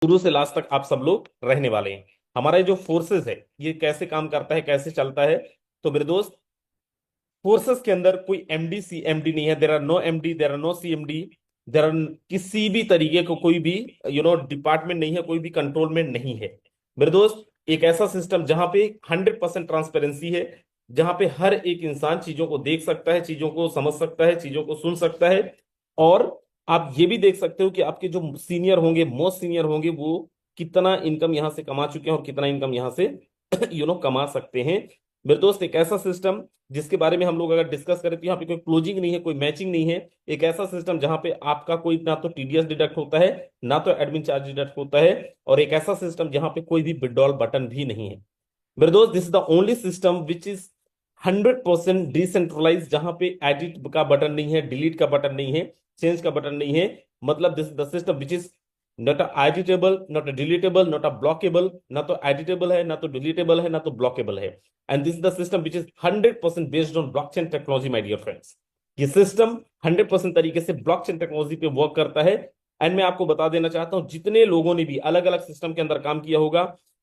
शुरू से लास्ट तक आप सब लोग रहने वाले हैं। हमारा ये जो फोर्सेस है ये कैसे काम करता है, कैसे चलता है। तो मेरे दोस्त, फोर्सेस के अंदर कोई एमडी सी एमडी नहीं है। There are no MD, there are no C MD, there are किसी भी तरीके को कोई भी डिपार्टमेंट नहीं है, कोई भी कंट्रोलमेंट नहीं है। मेरे दोस्त, एक ऐसा सिस्टम जहां पे 100% ट्रांसपेरेंसी है, जहां पे हर एक इंसान चीजों को देख सकता है, चीजों को समझ सकता है, चीजों को सुन सकता है। और आप ये भी देख सकते हो कि आपके जो सीनियर होंगे, मोस्ट सीनियर होंगे, वो कितना इनकम यहां से कमा चुके हैं और कितना इनकम यहां से कमा सकते हैं। मेरे दोस्त, एक ऐसा सिस्टम जिसके बारे में हम लोग अगर डिस्कस करें तो यहाँ पे कोई क्लोजिंग नहीं है, कोई मैचिंग नहीं है। एक ऐसा सिस्टम जहां पे आपका कोई ना तो टीडीएस डिडक्ट होता है, ना तो एडमिन चार्ज डिडक्ट होता है। और एक ऐसा सिस्टम जहां पे कोई भी विड्रॉल बटन भी नहीं है। मेरे दोस्त, this is the only system which is 100% decentralise, जहां पे एडिट का बटन नहीं है, डिलीट का बटन नहीं है, चेंज का बटन नहीं है। मतलब this is the system which is not editable, not deletable, not blockable. ना तो एडिटेबल है, ना तो डिलीटेबल है, ना तो ब्लॉकेबल है। And this is the system which is 100% based on blockchain technology, my dear friends. ये सिस्टम 100% तरीके से ब्लॉकचेन टेक्नोलॉजी पे वर्क करता है। एंड मैं आपको बता देना चाहता हूं, जितने लोगों ने भी अलग अलग सिस्टम के अंदर काम किया होगा,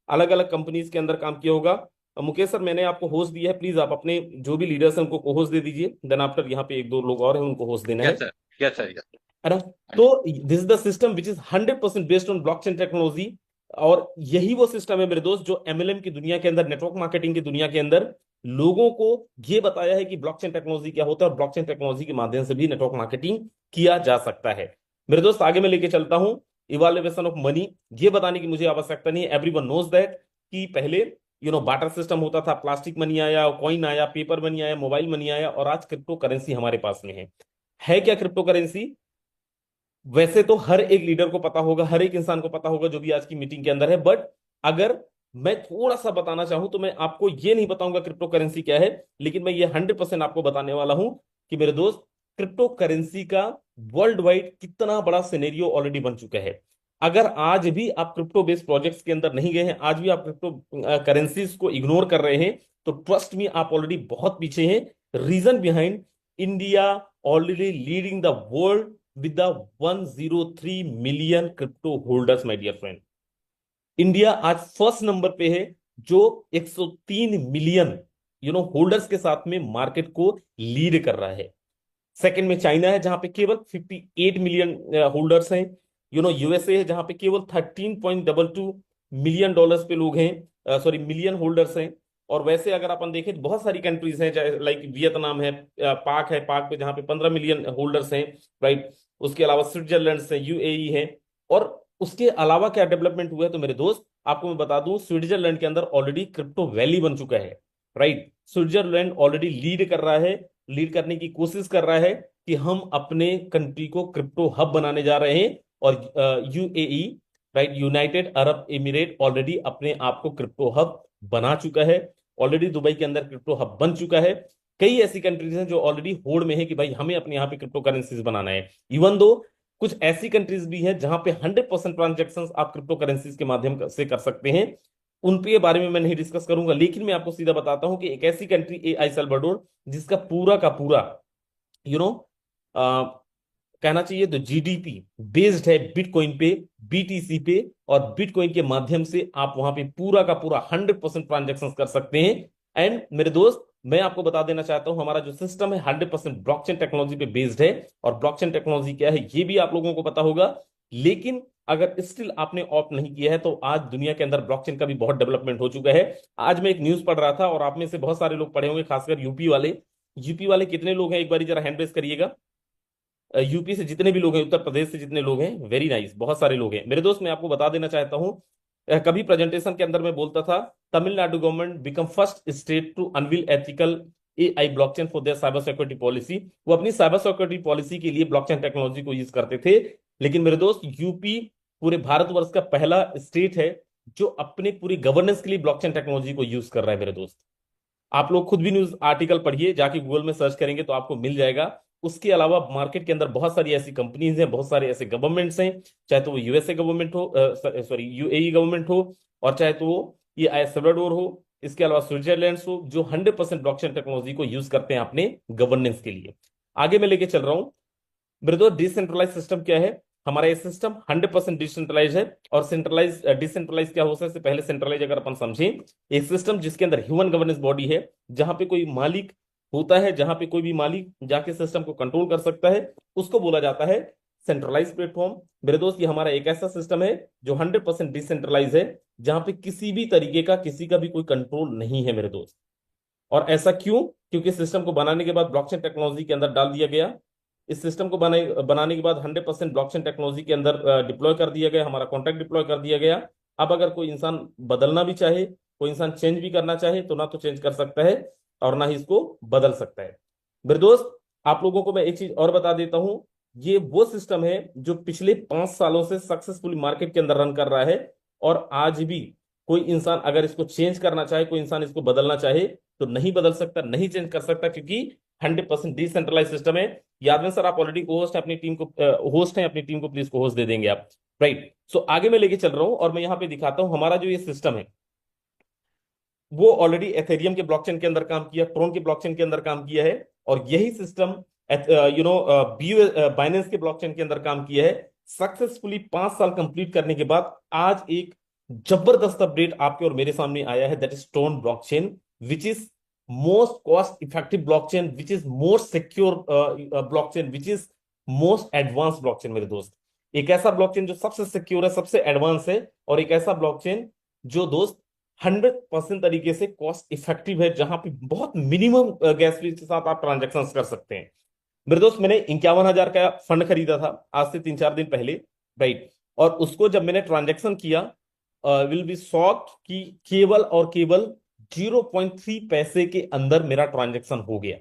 अलग अलग कंपनीज के अंदर काम किया होगा, मुकेश सर, मैंने आपको होस्ट दिया है, प्लीज आप अपने जो भी लीडर्स हैं उनको होस्ट दे दीजिए। देन आफ्टर यहाँ पे एक दो लोग और हैं, उनको होस्ट देना yes sir. Yes sir. Yes. है ना। तो this is the system which is 100% based on blockchain technology. और यही वो सिस्टम है मेरे दोस्त, जो एमएलएम की दुनिया के अंदर, नेटवर्क मार्केटिंग की दुनिया के अंदर लोगों को ये बताया है कि ब्लॉकचेन टेक्नोलॉजी क्या होता है, और ब्लॉकचेन टेक्नोलॉजी के माध्यम से भी नेटवर्क मार्केटिंग किया जा सकता है। मेरे दोस्त, आगे मैं लेके चलता हूं। इवाल्युएशन ऑफ मनी, ये बताने की मुझे आवश्यकता नहीं है, एवरीवन नोज दैट कि पहले बाटर सिस्टम होता था, प्लास्टिक मनी आया, कॉइन आया, पेपर मनी आया, मोबाइल मनी आया, और आज क्रिप्टो करेंसी हमारे पास में है क्या क्रिप्टो करेंसी? वैसे तो हर एक लीडर को पता होगा, हर एक इंसान को पता होगा जो भी आज की मीटिंग के अंदर है। बट अगर मैं थोड़ा सा बताना चाहूं तो मैं आपको ये नहीं बताऊंगा क्रिप्टो करेंसी क्या है, लेकिन मैं ये 100% आपको बताने वाला हूं कि मेरे दोस्त, क्रिप्टो करेंसी का वर्ल्ड वाइड कितना बड़ा सिनेरियो ऑलरेडी बन चुका है। अगर आज भी आप क्रिप्टो बेस्ड प्रोजेक्ट्स के अंदर नहीं गए हैं, आज भी आप क्रिप्टो करेंसीज को इग्नोर कर रहे हैं, तो ट्रस्ट मी, आप ऑलरेडी बहुत पीछे हैं। Reason behind, India already leading the world with the 103 million crypto holders, my dear friend. India आज फर्स्ट नंबर पे है, जो 103 मिलियन होल्डर्स के साथ में मार्केट को लीड कर रहा है। सेकंड में चाइना है, जहां पे केवल 58 मिलियन होल्डर्स हैं। यूएसए है, जहां पे केवल 13.22 मिलियन डॉलर्स पे लोग हैं, सॉरी मिलियन होल्डर्स हैं। और वैसे अगर अपन देखें तो बहुत सारी कंट्रीज हैं, चाहे लाइक वियतनाम है, पाक है, पाक पे जहां पे 15 मिलियन होल्डर्स हैं, राइट। उसके अलावा स्विट्जरलैंड है, यूएई है। और उसके अलावा क्या डेवलपमेंट हुआ है, तो मेरे दोस्त आपको मैं बता दूं, स्विट्जरलैंड के अंदर ऑलरेडी क्रिप्टो वैली बन चुका है, राइट। स्विट्जरलैंड ऑलरेडी लीड कर रहा है, लीड करने की कोशिश कर रहा है कि हम अपने कंट्री को क्रिप्टो हब बनाने जा रहे हैं। और UAE, right, United Arab emirate already अपने आप को क्रिप्टो हब बना चुका है। ऑलरेडी दुबई के अंदर क्रिप्टो हब बन चुका है। कई ऐसी कंट्रीज हैं जो ऑलरेडी होड़ में है कि भाई हमें अपने यहाँ पे क्रिप्टो करेंसीज बनाना है। इवन दो कुछ ऐसी कंट्रीज भी हैं जहां पे 100% ट्रांजेक्शन आप क्रिप्टो करेंसीज के माध्यम से कर सकते हैं। उन पे बारे में मैं नहीं डिस्कस करूंगा, लेकिन मैं आपको सीधा बताता हूं कि एक ऐसी कंट्री ए आई सल्वाडोर, जिसका पूरा का पूरा यू नो कहना चाहिए तो जीडीपी बेस्ड है बिटकॉइन पे, बीटीसी पे। और बिटकॉइन के माध्यम से आप वहां पे पूरा का पूरा 100% ट्रांजेक्शन कर सकते हैं। एंड मेरे दोस्त, मैं आपको बता देना चाहता हूं, हमारा जो सिस्टम है 100% ब्लॉकचेन टेक्नोलॉजी पे बेस्ड है। और ब्लॉकचेन टेक्नोलॉजी क्या है ये भी आप लोगों को पता होगा। लेकिन अगर स्टिल आपने ऑप्ट नहीं किया है, तो आज दुनिया के अंदर ब्लॉकचेन का भी बहुत डेवलपमेंट हो चुका है। आज मैं एक न्यूज पढ़ रहा था, और आप में से बहुत सारे लोग पढ़े होंगे, खासकर यूपी वाले। यूपी वाले कितने लोग हैं, एक बार जरा हैंड रेस करिएगा। यूपी से जितने भी लोग हैं, उत्तर प्रदेश से जितने लोग हैं, वेरी नाइस, बहुत सारे लोग हैं। मेरे दोस्त, मैं आपको बता देना चाहता हूं, कभी प्रेजेंटेशन के अंदर मैं बोलता था, Tamil Nadu government become first state to unveil ethical AI blockchain for their cyber security policy. वो अपनी साइबर सिक्योरिटी पॉलिसी के लिए ब्लॉकचेन टेक्नोलॉजी को यूज करते थे। लेकिन मेरे दोस्त, यूपी पूरे भारतवर्ष का पहला स्टेट है जो अपने पूरी गवर्नेंस के लिए ब्लॉकचेन टेक्नोलॉजी को यूज कर रहा है। मेरे दोस्त, आप लोग खुद भी न्यूज आर्टिकल पढ़िए, जाके गूगल में सर्च करेंगे तो आपको मिल जाएगा। उसके अलावा मार्केट के अंदर बहुत सारी ऐसी कंपनीज हैं, बहुत सारे ऐसे गवर्नमेंट्स हैं, चाहे तो वो यूएसए गवर्नमेंट हो, सॉरी यूएई गवर्नमेंट हो, और चाहे तो वो ये एल सल्वाडोर हो, इसके अलावा स्विट्जरलैंड हो, जो 100% ब्लॉकचेन टेक्नोलॉजी को यूज करते हैं अपने गवर्नेंस के लिए। आगे मैं लेके चल रहा हूं। मेरे दोस्त, डिसेंट्रलाइज सिस्टम क्या है? हमारा ये सिस्टम 100% डिसेंट्रलाइज है। और सेंट्रलाइज डिसेंट्रलाइज क्या हो सकता है, इससे पहले सेंट्रलाइज अगर अपन समझें, एक सिस्टम जिसके अंदर ह्यूमन गवर्नेंस बॉडी है, जहां पे कोई मालिक होता है, जहां पे कोई भी मालिक जाके सिस्टम को कंट्रोल कर सकता है, उसको बोला जाता है सेंट्रलाइज प्लेटफॉर्म। मेरे दोस्त, ये हमारा एक ऐसा सिस्टम है जो 100% डिसेंट्रलाइज है, जहां पे किसी भी तरीके का किसी का भी कोई कंट्रोल नहीं है मेरे दोस्त। और ऐसा क्यों? क्योंकि सिस्टम को बनाने के बाद ब्लॉकचेन टेक्नोलॉजी के अंदर डाल दिया गया। इस सिस्टम को बनाने के बाद 100% ब्लॉकचेन टेक्नोलॉजी के अंदर डिप्लॉय कर दिया गया, हमारा कॉन्ट्रैक्ट डिप्लॉय कर दिया गया। अब अगर कोई इंसान बदलना भी चाहे, कोई इंसान चेंज भी करना चाहे, तो ना तो चेंज कर सकता है और ना ही इसको बदल सकता है। मेरे दोस्त, आप लोगों को मैं एक चीज और बता देता हूं, ये वो सिस्टम है जो पिछले 5 सालों से सक्सेसफुली मार्केट के अंदर रन कर रहा है। और आज भी कोई इंसान अगर इसको चेंज करना चाहे, कोई इंसान इसको बदलना चाहे, तो नहीं बदल सकता, नहीं चेंज कर सकता, क्योंकि 100% डिसेंट्रलाइज सिस्टम है। यादव सर, आप ऑलरेडी को होस्ट है अपनी टीम को, होस्ट हैं अपनी टीम को, प्लीज को होस्ट दे देंगे आप। राइट। सो आगे मैं लेके चल रहा हूं और मैं यहां पे दिखाता हूं हमारा जो ये सिस्टम है, वो ऑलरेडी एथेरियम के ब्लॉकचेन के अंदर काम किया, ट्रोन के ब्लॉकचेन के अंदर काम किया है, और यही सिस्टम बाइनेंस के ब्लॉकचेन के अंदर काम किया है। सक्सेसफुली 5 साल कंप्लीट करने के बाद आज एक जबरदस्त अपडेट आपके और मेरे सामने आया है, that is Tron blockchain, which is most cost effective blockchain, which is most secure blockchain, which is most advance blockchain. मेरे दोस्त, एक ऐसा ब्लॉकचेन जो सबसे सिक्योर है, सबसे एडवांस है, और एक ऐसा ब्लॉकचेन जो दोस्त 100% तरीके से कॉस्ट इफेक्टिव है, जहां पे बहुत मिनिमम गैस फीस के साथ आप ट्रांजेक्शन कर सकते हैं। मेरे दोस्त, मैंने 51,000 का फंड खरीदा था आज से 3-4 दिन पहले। राइट। और उसको जब मैंने ट्रांजेक्शन किया, विल बी शॉक्ड कि केवल और केवल 0.3 पैसे के अंदर मेरा ट्रांजेक्शन हो गया।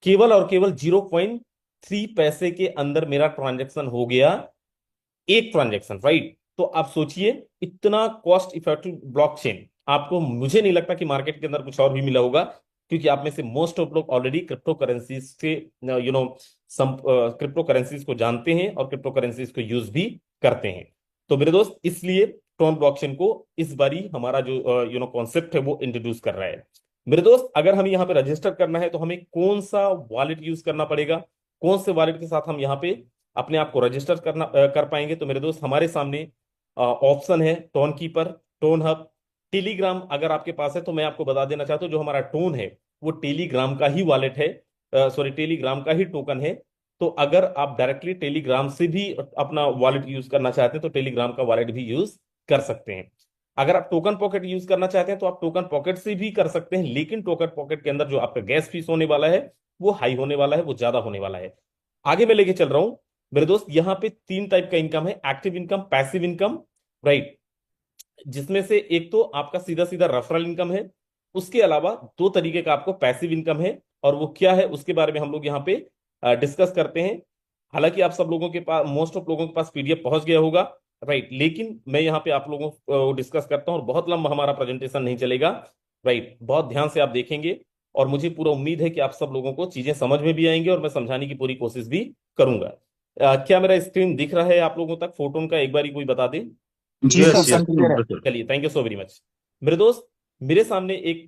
केवल और केवल 0.3 पैसे के अंदर मेरा ट्रांजेक्शन हो गया, एक ट्रांजेक्शन। राइट। तो आप सोचिए, इतना कॉस्ट इफेक्टिव ब्लॉकचेन आपको, मुझे नहीं लगता कि मार्केट के अंदर कुछ और भी मिला होगा, क्योंकि आप में से मोस्ट ऑफ लोग ऑलरेडी क्रिप्टो करेंसीज के सम क्रिप्टो करेंसीज को जानते हैं और क्रिप्टो करेंसीज को यूज भी करते हैं। तो मेरे दोस्त, इसलिए ट्रोन ब्लॉकचेन को इस बारी हमारा जो कॉन्सेप्ट है वो इंट्रोड्यूस कर रहा है। मेरे दोस्त, अगर हमें यहाँ पे रजिस्टर करना है तो हमें कौन सा वॉलेट यूज करना पड़ेगा, कौन से वॉलेट के साथ हम यहाँ पे अपने आप को रजिस्टर कर पाएंगे? तो मेरे दोस्त, हमारे सामने ऑप्शन है tone keeper, tone hub, Telegram. अगर आपके पास है तो मैं आपको बता देना चाहता हूं, जो हमारा टोन है वो टेलीग्राम का ही वॉलेट है, सॉरी टेलीग्राम का ही टोकन है। तो अगर आप डायरेक्टली टेलीग्राम से भी अपना वॉलेट यूज करना चाहते हैं तो टेलीग्राम का वॉलेट भी यूज कर सकते हैं। अगर आप टोकन पॉकेट यूज करना चाहते हैं तो आप टोकन पॉकेट से भी कर सकते हैं, लेकिन टोकन पॉकेट के अंदर जो आपका गैस फीस होने वाला है वो हाई होने वाला है, वो ज्यादा होने वाला है। आगे मैं लेके चल रहा हूं मेरे दोस्त, यहां पे 3 टाइप का इनकम है, active income, passive income. Right. जिसमें से एक तो आपका सीधा सीधा रेफरल इनकम है, उसके अलावा 2 तरीके का आपको पैसिव इनकम है, और वो क्या है उसके बारे में हम लोग यहाँ पे डिस्कस करते हैं। हालांकि आप सब लोगों के पास, मोस्ट ऑफ लोगों के पास पीडीएफ पहुंच गया होगा। राइट। लेकिन मैं यहाँ पे आप लोगों को डिस्कस करता हूँ, और बहुत लंबा हमारा प्रेजेंटेशन नहीं चलेगा। राइट। बहुत ध्यान से आप देखेंगे, और मुझे पूरा उम्मीद है कि आप सब लोगों को चीजें समझ में भी आएंगी, और मैं समझाने की पूरी कोशिश भी करूंगा। क्या मेरा स्क्रीन दिख रहा है आप लोगों तक? फोटोन का एक बारी कोई बता दे। जी सर, यस सब यस क्लियर है। बिल्कुल। चलिए, thank you so very much. मेरे दोस्त, मेरे सामने एक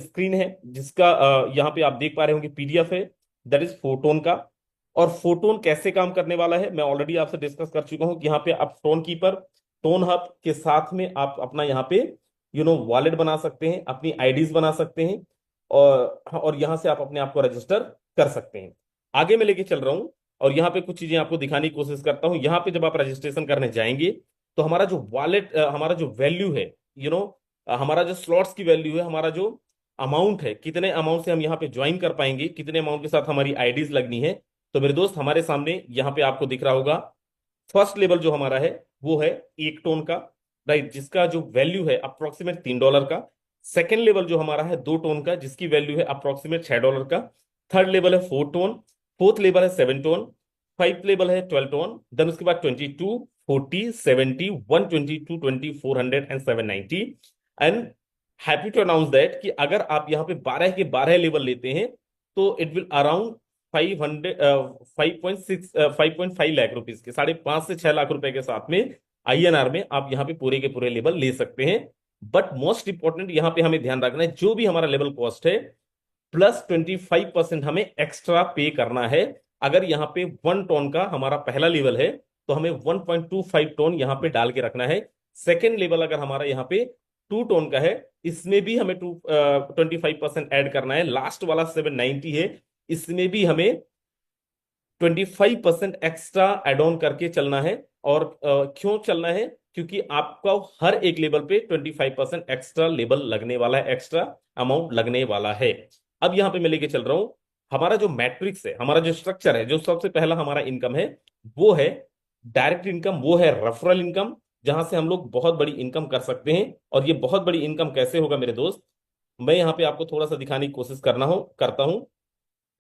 स्क्रीन है, जिसका यहाँ पे आप देख पा रहे होंगे पीडीएफ है, दैट इज फोटोन का। और फोटोन कैसे काम करने वाला है मैं ऑलरेडी आपसे डिस्कस कर चुका हूं, कि यहाँ पे आप टोन कीपर, टोन हब के साथ में आप अपना यहाँ पे वॉलेट बना सकते हैं, अपनी आईडीज बना सकते हैं, और यहाँ से आप अपने आप को रजिस्टर कर सकते हैं। आगे मैं लेके चल रहा हूँ, और यहाँ पे कुछ चीजें आपको दिखाने की कोशिश करता हूँ। यहाँ पे जब आप रजिस्ट्रेशन करने जाएंगे, तो हमारा जो वॉलेट, हमारा जो वैल्यू है, हमारा जो स्लॉट्स की वैल्यू है, हमारा जो अमाउंट है, कितने अमाउंट से हम यहाँ पे ज्वाइन कर पाएंगे, कितने अमाउंट के साथ हमारी आईडीज लगनी है। तो मेरे दोस्त, हमारे सामने यहाँ पे आपको दिख रहा होगा, फर्स्ट लेवल जो हमारा है वो है 1 टोन का। राइट। जिसका जो वैल्यू है अप्रोक्सीमेट $3 का। सेकेंड लेवल जो हमारा है 2 टोन का, जिसकी वैल्यू है अप्रोक्सीमेट $6 का। थर्ड लेवल है 4 टोन। फोर्थ लेवल है 7 टोन। फाइव लेवल है 12 टोन। देन उसके बाद 22, 40, 70, 122, 20, 400 and 790। And happy to announce that कि अगर आप यहाँ पे 12 के 12 लेवल लेते हैं, तो it will around 5.5 lakh rupees के, 5.5 से 6 लाख रुपए के साथ में आईएनआर में आप यहाँ पे पूरे के पूरे लेवल ले सकते हैं। बट मोस्ट इंपॉर्टेंट यहाँ पे हमें ध्यान रखना है, जो भी हमारा लेवल कॉस्ट है प्लस 25% हमें एक्स्ट्रा पे करना है। अगर यहाँ पे 1 टोन का हमारा पहला लेवल है, तो हमें 1.25 टोन यहाँ पे डाल के रखना है। सेकेंड लेवल अगर हमारा यहाँ पे 2 टोन का है, इसमें भी हमें 25% ऐड करना है। लास्ट वाला 790 है, इसमें भी हमें 25% एक्स्ट्रा एड ऑन करके चलना है। और क्यों चलना है? क्योंकि आपका हर एक लेवल पे 25% एक्स्ट्रा लेवल लगने वाला है, एक्स्ट्रा अमाउंट लगने वाला है। अब यहां पे मैं लेके चल रहा हूं, हमारा जो मैट्रिक्स है, हमारा जो स्ट्रक्चर है, जो सबसे पहला हमारा इनकम है वो है डायरेक्ट इनकम, वो है रेफरल इनकम, जहां से हम लोग बहुत बड़ी इनकम कर सकते हैं। और ये बहुत बड़ी इनकम कैसे होगा मेरे दोस्त, मैं यहाँ पे आपको थोड़ा सा दिखाने की कोशिश करता हूं।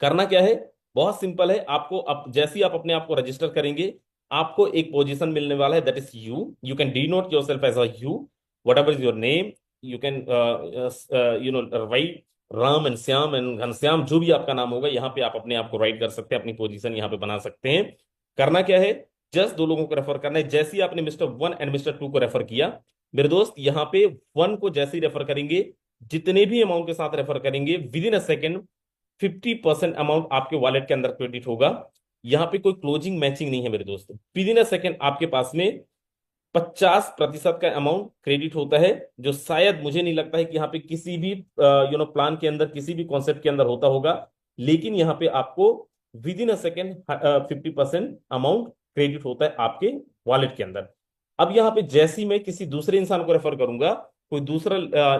करना क्या है, बहुत सिंपल है। आपको जैसे ही आप अपने आप को रजिस्टर करेंगे, आपको एक पोजीशन मिलने वाला है, that is you can denote yourself as a you, whatever is your name, you can write Ram and Shyam and Ghanshyam, जो भी आपका नाम होगा यहाँ पे आप अपने आप को राइट कर सकते हैं, अपनी पोजीशन यहाँ पे बना सकते हैं। करना क्या है, जस्ट 2 लोगों को रेफर करना है। जैसे ही आपने मिस्टर 1 एंड मिस्टर 2 को रेफर किया, मेरे दोस्त यहाँ पे 1 को जैसे ही रेफर करेंगे, जितने भी अमाउंट के साथ रेफर करेंगे, with in a second 50% amount आपके वॉलेट के अंदर क्रेडिट होगा। यहां पे कोई क्लोजिंग मैचिंग नहीं है मेरे दोस्त। विद इन अ सेकेंड आपके पास में 50% का अमाउंट क्रेडिट होता है, जो शायद मुझे नहीं लगता है कि यहाँ पे किसी भी प्लान के अंदर, किसी भी कॉन्सेप्ट के अंदर होता होगा। लेकिन यहाँ पे आपको with in a second 50% amount credit होता है आपके वॉलेट के अंदर। अब यहाँ पे जैसे ही मैं किसी दूसरे इंसान को रेफर करूंगा, कोई दूसरा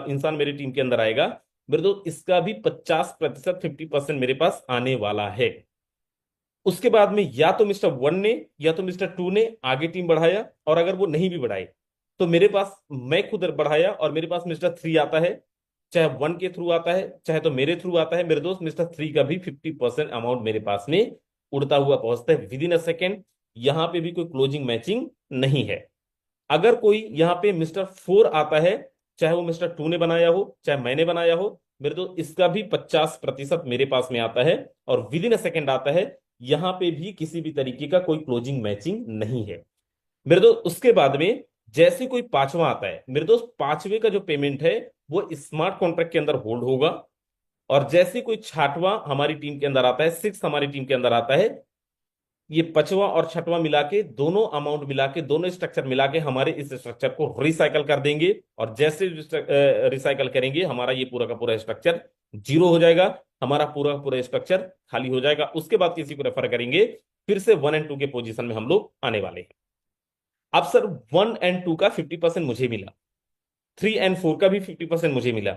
इंसान मेरी टीम के अंदर आएगा, मेरे दोस्त इसका भी 50%, 50% मेरे पास आने वाला है। उसके बाद में या तो मिस्टर 1 ने या तो मिस्टर 2 ने आगे टीम बढ़ाया, और अगर वो नहीं भी बढ़ाए तो मेरे पास, मैं खुद बढ़ाया और मेरे पास मिस्टर 3 आता है, चाहे 1 के थ्रू आता है चाहे तो मेरे थ्रू आता है, मेरे दोस्त मिस्टर 3 का भी 50% अमाउंट मेरे पास में उड़ता हुआ पहुंचता है विद इन अ सेकेंड। यहां पे भी कोई क्लोजिंग मैचिंग नहीं है। अगर कोई यहाँ पे मिस्टर 4 आता है, चाहे वो मिस्टर 2 ने बनाया हो चाहे मैंने बनाया हो, मेरे तो इसका भी 50% मेरे पास में आता है और विद इन अ सेकेंड आता है। यहां पे भी किसी भी तरीके का कोई क्लोजिंग मैचिंग नहीं है मेरे दोस्त। उसके बाद में जैसे कोई पांचवा आता है, मेरे दोस्त पांचवे का जो पेमेंट है वो स्मार्ट कॉन्ट्रैक्ट के अंदर होल्ड होगा। और जैसे कोई छठवां हमारी टीम के अंदर आता है, 6 हमारी टीम के अंदर आता है, ये पांचवा और छठवां मिला के, दोनों अमाउंट मिला के, दोनों स्ट्रक्चर मिला के हमारे इस स्ट्रक्चर को रिसाइकल कर देंगे। और जैसे रिसाइकल करेंगे, हमारा ये पूरा का पूरा स्ट्रक्चर जीरो हो जाएगा, हमारा पूरा का पूरा स्ट्रक्चर खाली हो जाएगा। उसके बाद किसी को रेफर करेंगे, फिर से 1 एंड 2 के पोजीशन में हम लोग आने वाले हैं। अब सर 1 एंड 2 का 50% मुझे मिला, 3 एंड 4 का भी 50% मुझे मिला,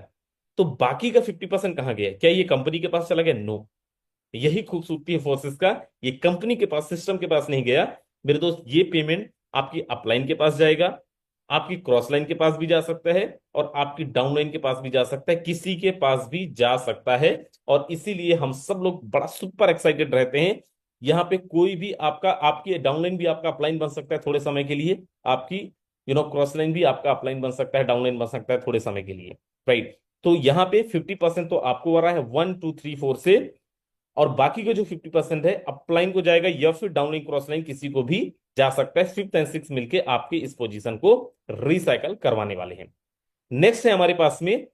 तो बाकी का 50% कहां गया? क्या ये कंपनी के पास चला गया? नो। यही खूबसूरती है फोर्सेस का, ये कंपनी के पास, सिस्टम के पास नहीं गया मेरे दोस्त। ये पेमेंट आपकी अपलाइन के पास जाएगा, आपकी क्रॉस लाइन के पास भी जा सकता है, और आपकी डाउन लाइन के पास भी जा सकता है, किसी के पास भी जा सकता है। और इसीलिए हम सब लोग बड़ा सुपर एक्साइटेड रहते हैं। यहाँ पे कोई भी आपका, आपकी डाउन लाइन भी आपका अपलाइन बन सकता है थोड़े समय के लिए, आपकी क्रॉस लाइन भी आपका अपलाइन बन सकता है, डाउन लाइन बन सकता है थोड़े समय के लिए, राइट। तो यहाँ पे 50% तो आपको आ रहा है 1 2 3 4 से, और बाकी का जो 50% है अपलाइन को जाएगा, या फिर डाउनलाइन क्रॉस लाइन किसी को भी जा सकता है। 5th एंड 6th मिलके आपके इस पोजीशन को रिसाइकल करवाने वाले हैं। नेक्स्ट है हमारे पास में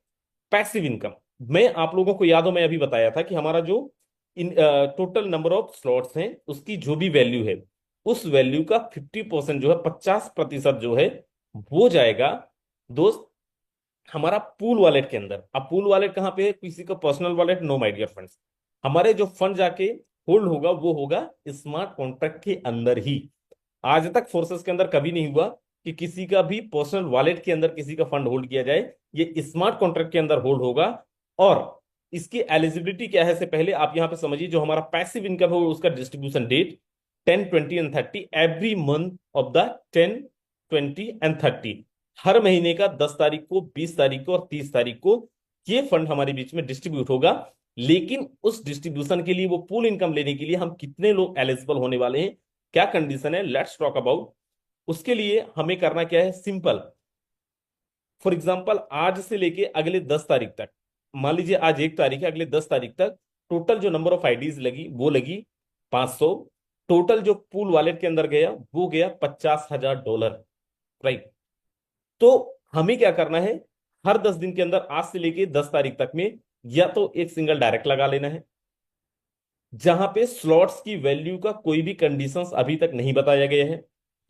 पैसिव इनकम। मैं आप लोगों को याद हो, मैं अभी बताया था कि हमारा जो in total number of slots हैं, उसकी जो भी वैल्यू है, उस वैल्यू का 50% जो है, 50% जो है, वो जाएगा दोस्त हमारा पूल वॉलेट के अंदर। अब पूल वॉलेट कहां पे है? किसी का personal wallet? No my dear friends. हमारे जो फंड जाके होल्ड होगा वो होगा स्मार्ट कॉन्ट्रैक्ट के अंदर ही। आज तक फोर्सेस के अंदर कभी नहीं हुआ कि किसी का भी पर्सनल वॉलेट के अंदर किसी का फंड होल्ड किया जाए, ये स्मार्ट कॉन्ट्रैक्ट के अंदर होल्ड होगा। और इसकी एलिजिबिलिटी क्या है, से पहले आप यहां पे समझिए, जो हमारा पैसिव इनकम है उसका distribution date 10 20 and 30 every month of the 10 20 and 30। हर महीने का 10 तारीख को, 20 तारीख को और 30 तारीख को ये फंड हमारे बीच में डिस्ट्रीब्यूट होगा। लेकिन उस डिस्ट्रीब्यूशन के लिए, वो पूल इनकम लेने के लिए हम कितने लोग एलिजिबल होने वाले हैं, क्या कंडीशन है, लेट्स टॉक अबाउट। उसके लिए हमें करना क्या है, सिंपल। फॉर एग्जांपल आज से लेके अगले 10 तारीख तक, मान लीजिए आज 1 तारीख है, अगले 10 तारीख तक टोटल जो नंबर ऑफ आईडीज लगी वो लगी 500। टोटल जो पूल वॉलेट के अंदर गया वो गया $50,000, राइट। तो हमें क्या करना है, हर 10 दिन के अंदर, आज से लेके 10 तारीख तक में, या तो एक सिंगल डायरेक्ट लगा लेना है, जहां पे स्लॉट्स की वैल्यू का कोई भी कंडीशंस अभी तक नहीं बताया गया है।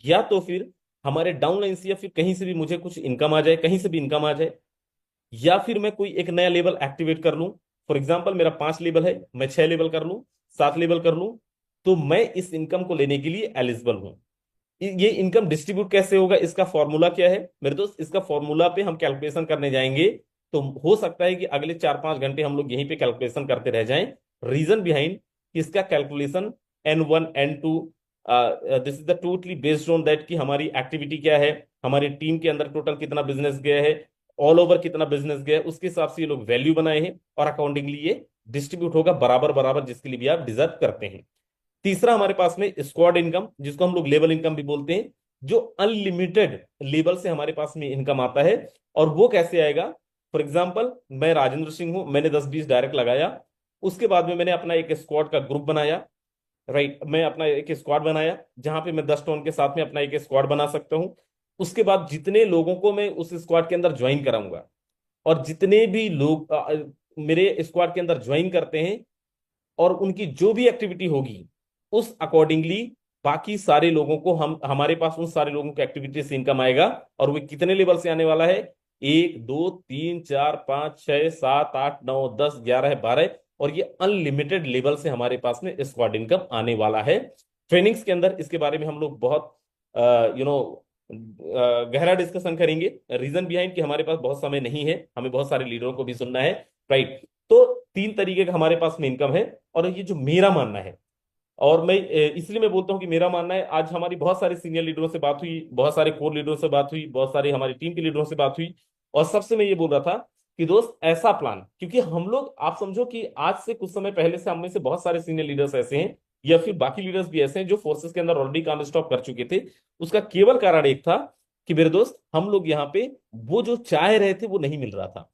या तो फिर हमारे डाउनलाइन से या फिर कहीं से भी मुझे कुछ इनकम आ जाए, कहीं से भी इनकम आ जाए, या फिर मैं कोई एक नया लेवल एक्टिवेट कर लूं। फॉर एग्जाम्पल मेरा 5 लेवल है, मैं 6 लेवल कर लूं, 7 लेवल कर लूं, तो मैं इस इनकम को लेने के लिए एलिजिबल हूं। ये इनकम डिस्ट्रीब्यूट कैसे होगा, इसका फॉर्मूला क्या है मेरे दोस्त, इसका फॉर्मूला पे हम कैलकुलेशन करने जाएंगे। तो हो सकता है कि अगले 4-5 घंटे हम लोग यहीं पे कैलकुलेशन करते रह जाएं। रीजन बिहाइंड इसका calculation N1 N2, this is the totally based on that कि हमारी एक्टिविटी क्या है, हमारी टीम के अंदर टोटल कितना बिजनेस गया है, ऑल ओवर कितना बिजनेस गया है, उसके हिसाब से ये लोग वैल्यू बनाए हैं और अकॉर्डिंगली ये डिस्ट्रीब्यूट होगा बराबर बराबर, जिसके लिए भी आप डिजर्व करते हैं। तीसरा हमारे पास में स्क्वाड इनकम, जिसको हम लोग लेवल इनकम भी बोलते हैं, जो अनलिमिटेड लेवल से हमारे पास में इनकम आता है। और वो कैसे आएगा, फॉर एग्जाम्पल मैं राजेंद्र सिंह हूं, मैंने 10-20 डायरेक्ट लगाया, उसके बाद में मैंने अपना एक स्क्वाड का ग्रुप बनाया, राइट, मैं अपना एक स्क्वाड बनाया जहां पे मैं 10 टोन के साथ में अपना एक स्क्वाड बना सकता हूं। उसके बाद जितने लोगों को मैं उस स्क्वाड के अंदर ज्वाइन कराऊंगा, और जितने भी लोग मेरे स्क्वाड के अंदर ज्वाइन करते हैं, और उनकी जो भी एक्टिविटी होगी उस अकॉर्डिंगली बाकी सारे लोगों को हम हमारे पास उन सारे लोगों की एक्टिविटी से इनकम आएगा। और वो कितने लेवल से आने वाला है, 1 2 3 4 5 6 7 8 9 10 11 12, और ये अनलिमिटेड लेवल से हमारे पास में स्क्वाड इनकम आने वाला है। ट्रेनिंग्स के अंदर इसके बारे में हम लोग बहुत यू नो गहरा डिस्कशन करेंगे। रीजन बिहाइंड कि हमारे पास बहुत समय नहीं है, हमें बहुत सारे लीडरों को भी सुनना है, राइट। तो 3 तरीके का हमारे पास में इनकम है। और ये जो मेरा मानना है, और मैं इसलिए मैं बोलता हूं कि मेरा मानना है, आज हमारी बहुत सारे सीनियर लीडरों से बात हुई, बहुत सारे कोर लीडरों से बात हुई, बहुत सारे हमारी टीम के लीडरों से बात हुई, और सबसे मैं ये बोल रहा था कि दोस्त ऐसा प्लान, क्योंकि हम लोग, आप समझो कि आज से कुछ समय पहले से हम में से बहुत सारे सीनियर लीडर्स ऐसे हैं, या फिर बाकी लीडर्स भी ऐसे हैं जो फोर्सेस के अंदर ऑलरेडी काम स्टॉप कर चुके थे। उसका केवल कारण एक था कि मेरे दोस्त, हम लोग यहाँ पे वो जो चाह रहे थे वो नहीं मिल रहा था,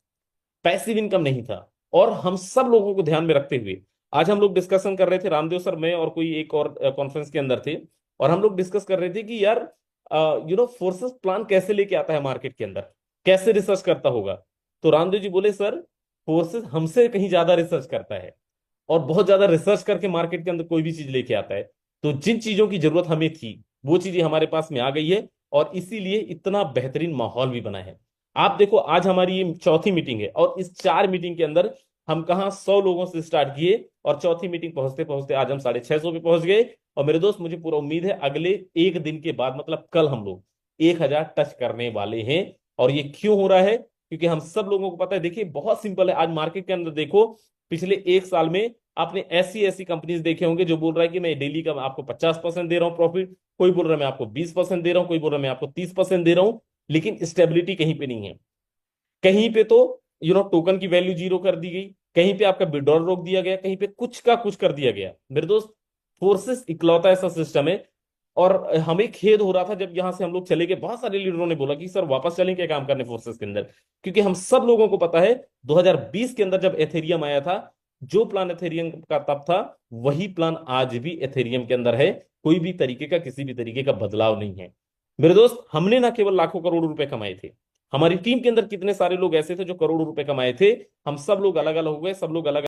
पैसिव इनकम नहीं था। और हम सब लोगों को ध्यान में रखते हुए आज हम लोग डिस्कशन कर रहे थे, रामदेव सर, मैं और कोई एक और कॉन्फ्रेंस के अंदर थे, और हम लोग डिस्कस कर रहे थे कि यार फोर्सेस प्लान कैसे लेके आता है मार्केट के अंदर, कैसे रिसर्च करता होगा। तो रामदेव जी बोले, सर फोर्सेस हमसे कहीं ज्यादा रिसर्च करता है, और बहुत ज्यादा रिसर्च करके मार्केट के अंदर कोई भी चीज लेके आता है। तो जिन चीजों की जरूरत हमें थी वो चीजें हमारे पास में आ गई है, और इसीलिए इतना बेहतरीन माहौल भी बना है। आप देखो, आज हमारी ये चौथी मीटिंग है, और इस 4 मीटिंग के अंदर हम कहाँ 100 लोगों से स्टार्ट किए, और चौथी मीटिंग पहुंचते पहुंचते आज हम 650 पे पहुंच गए। और मेरे दोस्त, मुझे पूरा उम्मीद है अगले एक दिन के बाद, मतलब कल, हम लोग 1000 टच करने वाले हैं। और ये क्यों हो रहा है, क्योंकि हम सब लोगों को पता है। देखिए बहुत सिंपल है, आज मार्केट के अंदर देखो, पिछले एक साल में आपने ऐसी ऐसी कंपनीज देखे होंगे जो बोल रहा है कि मैं डेली का आपको 50% दे रहा हूं प्रॉफिट, कोई बोल रहा है मैं आपको 20% दे रहा हूं, कोई बोल रहा है मैं आपको 30% दे रहा हूं, लेकिन स्टेबिलिटी कहीं पे नहीं है। कहीं पे तो टोकन की वैल्यू जीरो कर दी गई, कहीं पे आपका विड्रॉल रोक दिया गया, कहीं पे कुछ का कुछ कर दिया गया। मेरे दोस्त, फोर्सेस इकलौता ऐसा सिस्टम है। और हमें खेद हो रहा था जब यहां से हम लोग चले गए, बहुत सारे लीडरों ने बोला कि सर वापस चलें क्या काम करने फोर्सेस के अंदर, क्योंकि हम सब लोगों को पता है 2020 के अंदर जब एथेरियम आया था, जो प्लान एथेरियम का तब था वही प्लान आज भी एथेरियम के अंदर है। कोई भी तरीके का, किसी भी तरीके का बदलाव नहीं है। मेरे दोस्त, हमने ना केवल लाखों करोड़ों रुपए कमाए थे, हमारी टीम के अंदर कितने सारे लोग ऐसे थे जो करोड़ों रुपए कमाए थे। हम सब लोग अलग अलग हो गए, सब लोग अलग